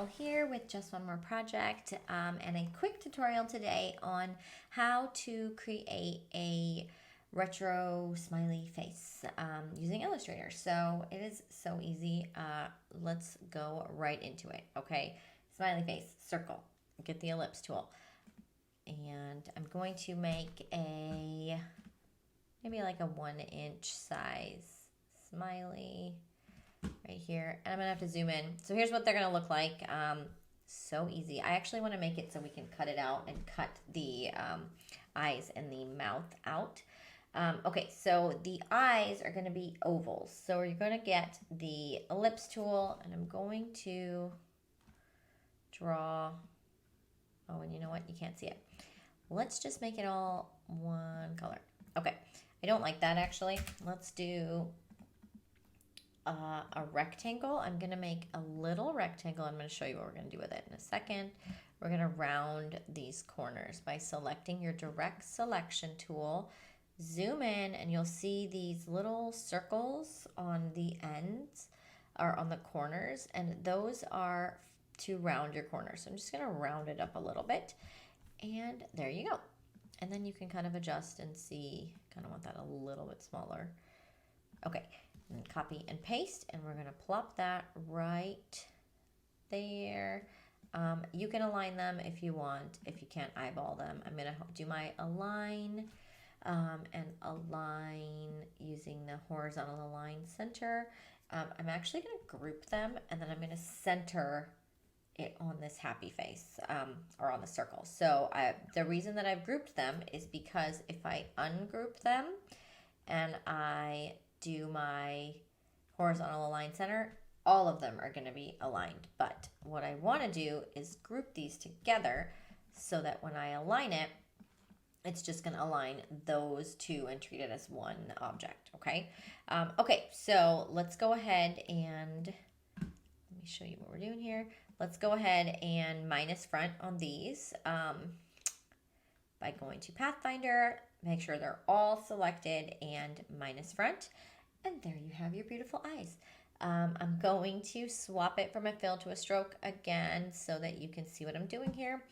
tutorial here with just one more project and a quick tutorial today on how to create a retro smiley face using Illustrator. So it is so easy. Let's go right into it. Okay, smiley face, circle, get the ellipse tool. And I'm going to make maybe like a 1-inch size smiley right here, and I'm gonna have to zoom in. So here's what they're gonna look like. So easy. I actually want to make it so we can cut it out and cut the eyes and the mouth out. Okay, so the eyes are going to be ovals. So you're going to get the ellipse tool, and I'm going to draw. Oh, and you know what? You can't see it. Let's just make it all one color. Okay, I don't like that actually. Let's do a rectangle. I'm going to make a little rectangle. I'm going to show you what we're going to do with it in a second. We're going to round these corners by selecting your direct selection tool. Zoom in and you'll see these little circles on the ends or on the corners, and those are to round your corners. So I'm just going to round it up a little bit, and there you go. And then you can kind of adjust and see, kind of want that a little bit smaller. Okay. And copy and paste, and we're going to plop that right there. You can align them if you want. If you can't eyeball them, I'm going to do my align and align using the horizontal align center. I'm actually going to group them, and then I'm going to center it on this happy face or on the circle. So the reason that I've grouped them is because if I ungroup them and I do my horizontal align center, all of them are going to be aligned. But what I want to do is group these together so that when I align it, it's just going to align those two and treat it as one object. Okay. Okay. So let's go ahead and let me show you what we're doing here. Let's go ahead and minus front on these by going to Pathfinder. Make sure they're all selected and minus front. And there you have your beautiful eyes. I'm going to swap it from a fill to a stroke again so that you can see what I'm doing here.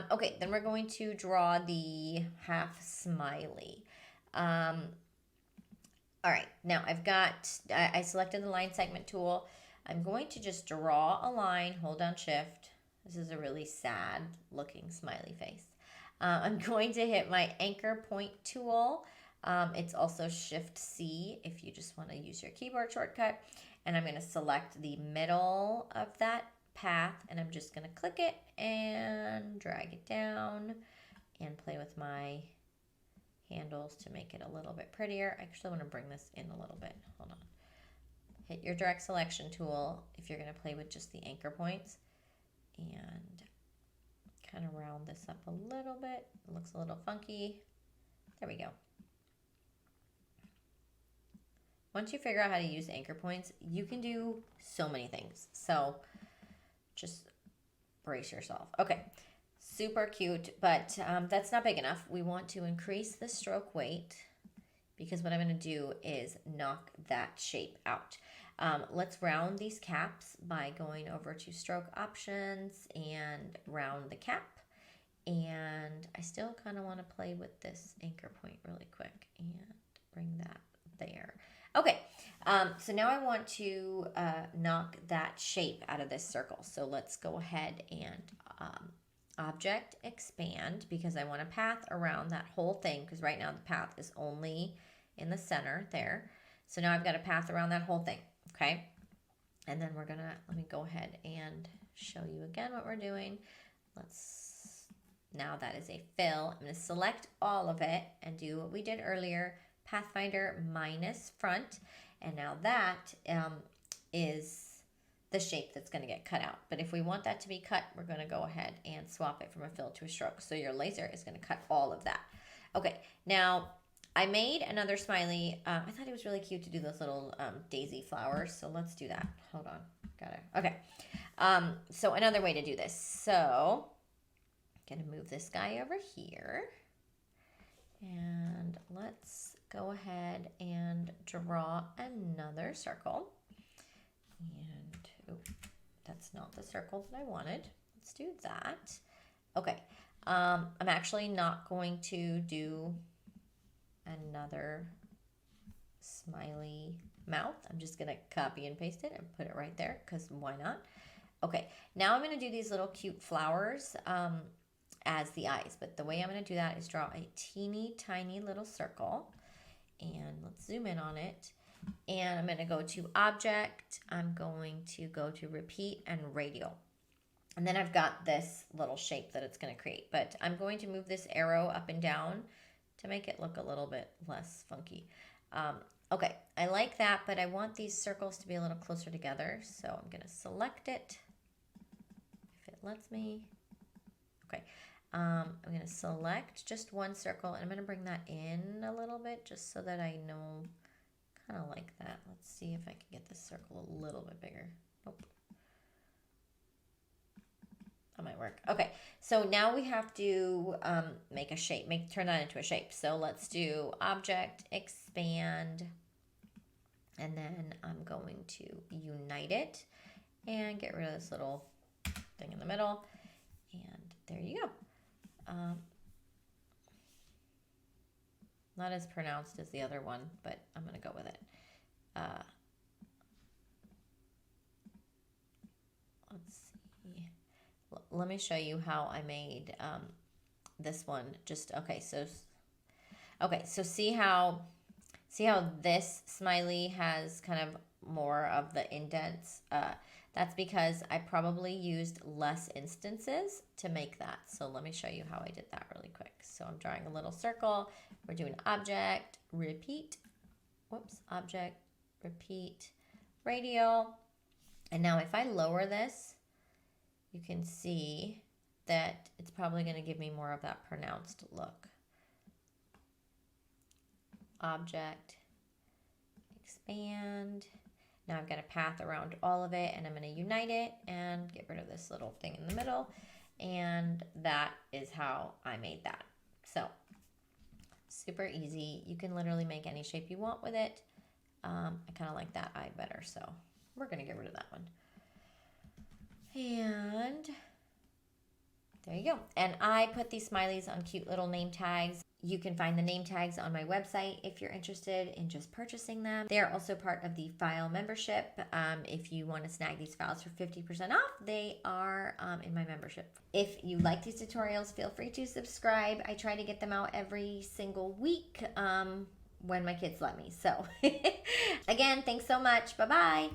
Okay, then we're going to draw the half smiley. All right, now I selected the line segment tool. I'm going to just draw a line, hold down shift. This is a really sad looking smiley face. I'm going to hit my anchor point tool. It's also Shift C if you just want to use your keyboard shortcut. And I'm going to select the middle of that path, and I'm just going to click it and drag it down and play with my handles to make it a little bit prettier. I actually want to bring this in a little bit. Hold on. Hit your direct selection tool if you're going to play with just the anchor points, and kind of round this up a little bit. It looks a little funky. There we go. Once you figure out how to use anchor points, you can do so many things. So just brace yourself. Okay, super cute, but that's not big enough. We want to increase the stroke weight because what I'm going to do is knock that shape out. Let's round these caps by going over to stroke options and round the cap. And I still kind of want to play with this anchor point really quick and bring that there. Okay, so now I want to knock that shape out of this circle. So let's go ahead and object expand, because I want a path around that whole thing, because right now the path is only in the center there. So now I've got a path around that whole thing, okay? And then let me go ahead and show you again what we're doing. Now that is a fill. I'm going to select all of it and do what we did earlier. Pathfinder minus front, and now that is the shape that's going to get cut out. But if we want that to be cut, we're going to go ahead and swap it from a fill to a stroke. So your laser is going to cut all of that. Okay, now I made another smiley. I thought it was really cute to do those little daisy flowers, so let's do that. Hold on, got it. Okay, so another way to do this. So I'm going to move this guy over here. And let's go ahead and draw another circle. And that's not the circle that I wanted. Let's do that. Okay, I'm actually not going to do another smiley mouth. I'm just gonna copy and paste it and put it right there because why not? Okay, now I'm gonna do these little cute flowers as the eyes, but the way I'm gonna do that is draw a teeny tiny little circle, and let's zoom in on it. And I'm gonna go to object, I'm going to go to repeat and radial. And then I've got this little shape that it's gonna create, but I'm going to move this arrow up and down to make it look a little bit less funky. Okay, I like that, but I want these circles to be a little closer together, so I'm gonna select it, if it lets me. Okay, I'm gonna select just one circle, and I'm gonna bring that in a little bit, just so that I know, kind of like that. Let's see if I can get this circle a little bit bigger. Nope. That might work. Okay, so now we have to make a shape, turn that into a shape. So let's do object, expand, and then I'm going to unite it and get rid of this little thing in the middle. And there you go. Not as pronounced as the other one, but I'm going to go with it. Let's see. Let me show you how I made this one. Okay, so see how this smiley has kind of more of the indents. That's because I probably used less instances to make that. So let me show you how I did that really quick. So I'm drawing a little circle. We're doing object, repeat, object, repeat, radial. And now if I lower this, you can see that it's probably going to give me more of that pronounced look. Object, expand. Now I've got a path around all of it, and I'm going to unite it and get rid of this little thing in the middle. And that is how I made that. So super easy. You can literally make any shape you want with it. I kind of like that eye better, so we're going to get rid of that one. And there you go. And I put these smileys on cute little name tags. You can find the name tags on my website if you're interested in just purchasing them. They are also part of the file membership. If you want to snag these files for 50% off, they are in my membership. If you like these tutorials, feel free to subscribe. I try to get them out every single week when my kids let me. So again, thanks so much. Bye-bye.